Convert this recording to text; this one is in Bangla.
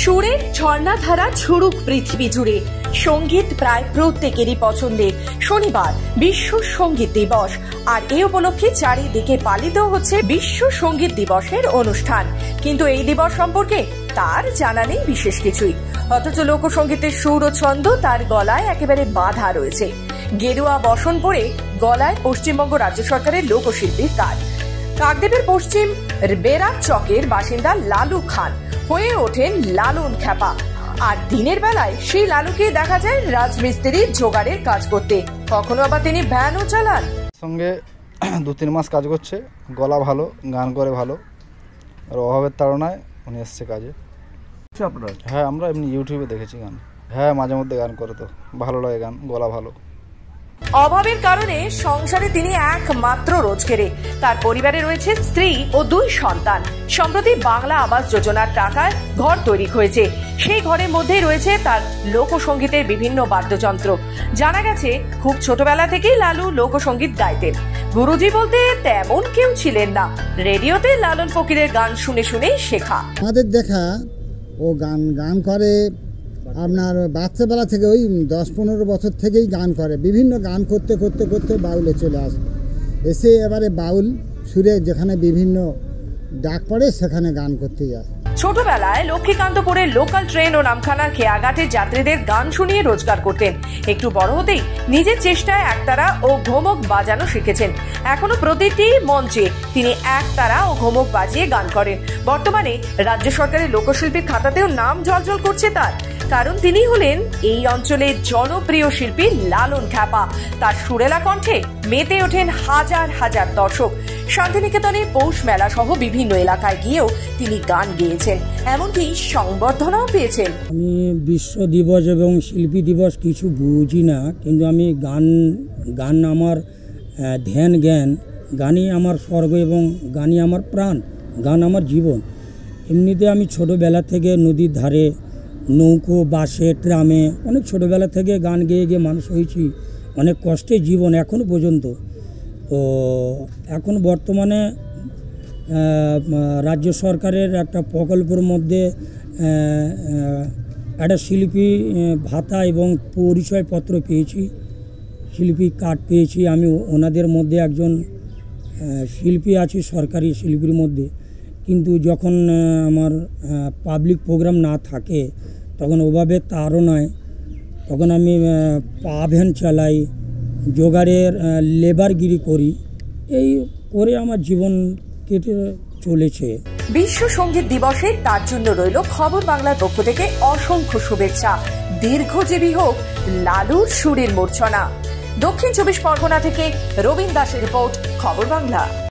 সুরের ঝর্ণাধারা ছুড়ুক পৃথিবী জুড়ে। সঙ্গীত প্রায় প্রত্যেকেরই পছন্দের। শনিবার বিশ্ব সঙ্গীত দিবস, আর এই উপলক্ষে চারিদিকে পালিত হচ্ছে বিশ্ব সঙ্গীত দিবসের অনুষ্ঠান। কিন্তু এই দিবস সম্পর্কে তার জানা নেই বিশেষ কিছুই, অথচ লোকসঙ্গীতের সুর ও ছন্দ তার গলায় একেবারে বাঁধা রয়েছে। গেরুয়া বসন পরে গলায় পশ্চিমবঙ্গ রাজ্য সরকারের লোকশিল্পীর কাজ। কাকদ্বীপের পশ্চিম বেরাক চকের বাসিন্দা লালু খান হয়ে ওঠেন লালন খ্যাপা, আর দিনের বেলায় সেই লালুকে দেখা যায় রাজমিস্ত্রির জোগাড়ের কাজ করতে, কখনো আবার তিনি ভ্যানও চালান। সঙ্গে 2-3 মাস কাজ করছে, গলা ভালো, গান করে ভালো, আর অভাবের তাড়নায় উনি এসছে কাজে। হ্যাঁ, আমরা এমনি ইউটিউবে দেখেছি গান। হ্যাঁ, মাঝে মধ্যে গান করে, তো ভালো লাগে, গান গলা ভালো। অভাবের কারণে সংসারে তিনি একমাত্র রোজগেরে। তার পরিবারে রয়েছে স্ত্রী ও 2 সন্তান। সম্প্রতি বাংলা আবাস যোজনার টাকায় ঘর তৈরি হয়েছে, সেই ঘরের মধ্যেই রয়েছে তার লোকসঙ্গীতের বিভিন্ন বাদ্যযন্ত্র। জানা গেছে খুব ছোটবেলা থেকেই লালু লোকসঙ্গীত গাইতেন। গুরুজি বলতে তেমন কেউ ছিলেন না, রেডিওতে লালন ফকিরের গান শুনে শুনেই শেখা। আমাদের দেখা ও গান করে আপনার বাচ্চাবেলা থেকে, ওই 10-15 বছর থেকেই গান করে। বিভিন্ন গান করতে করতে করতে বাউলে চলে এসে এবারে বাউল সুরে যেখানে বিভিন্ন ডাক পড়ে সেখানে গান করতে যায়। ছোটবেলায় লক্ষ্মীকান্তপুরের লোকাল ট্রেন ও নামখানার খেয়াঘাটের যাত্রীদের গান শুনিয়ে রোজগার করতেন। একটু বড় হতেই নিজের চেষ্টায় একতারা ও ঘোমক বাজানো শিখেছেন। এখনো প্রতিটি মঞ্চে তিনি একতারা ও ঘোমক বাজিয়ে গান করেন। বর্তমানে রাজ্য সরকারের লোকশিল্পীর খাতাতেও নাম জ্বলজ্বল করছে তার, কারণ তিনি হলেন এই অঞ্চলের জনপ্রিয় শিল্পী লালন খ্যাপা। তার সুরেলা কণ্ঠে মেতে ওঠেন হাজার হাজার দর্শক। শান্তিনিকেতনে পৌষ মেলা সহ বিভিন্ন এলাকায় গিয়েও তিনি গান গেয়েছেন, এমনকি সংবর্ধনাও পেয়েছেন। আমি বিশ্ব দিবস এবং শিল্পী দিবস কিছু বুঝি না, কিন্তু আমি গান আমার ধ্যান জ্ঞান, গানই আমার স্বর্গ এবং গানই আমার প্রাণ, গান আমার জীবন। এমনিতে আমি ছোটোবেলা থেকে নদীর ধারে, নৌকো, বাসে, ট্রামে অনেক ছোটোবেলা থেকে গান গেয়ে গিয়ে মানুষ হয়েছি। অনেক কষ্টে জীবন এখনও পর্যন্ত। তো এখন বর্তমানে রাজ্য সরকারের একটা প্রকল্পের মধ্যে একটা শিল্পী ভাতা এবং পরিচয়পত্র পেয়েছি, শিল্পী কার্ড পেয়েছি। আমি ওনাদের মধ্যে একজন শিল্পী আছি, সরকারি শিল্পীর মধ্যে। কিন্তু যখন আমার পাবলিক প্রোগ্রাম না থাকে তখন ওভাবে তারও নয়, তখন আমি পা ভ্যান চালাই, জোগাড়ের লেবারগিরি করি, এই করে আমার জীবন কেটে চলেছে। বিশ্ব সঙ্গীত দিবসে তার জন্য রইল খবর বাংলার পক্ষ থেকে অসংখ্য শুভেচ্ছা। দীর্ঘজীবী হোক লালুর সুরের মূর্ছনা। দক্ষিণ 24 পরগনা থেকে রবীন দাসের রিপোর্ট, খবর বাংলা।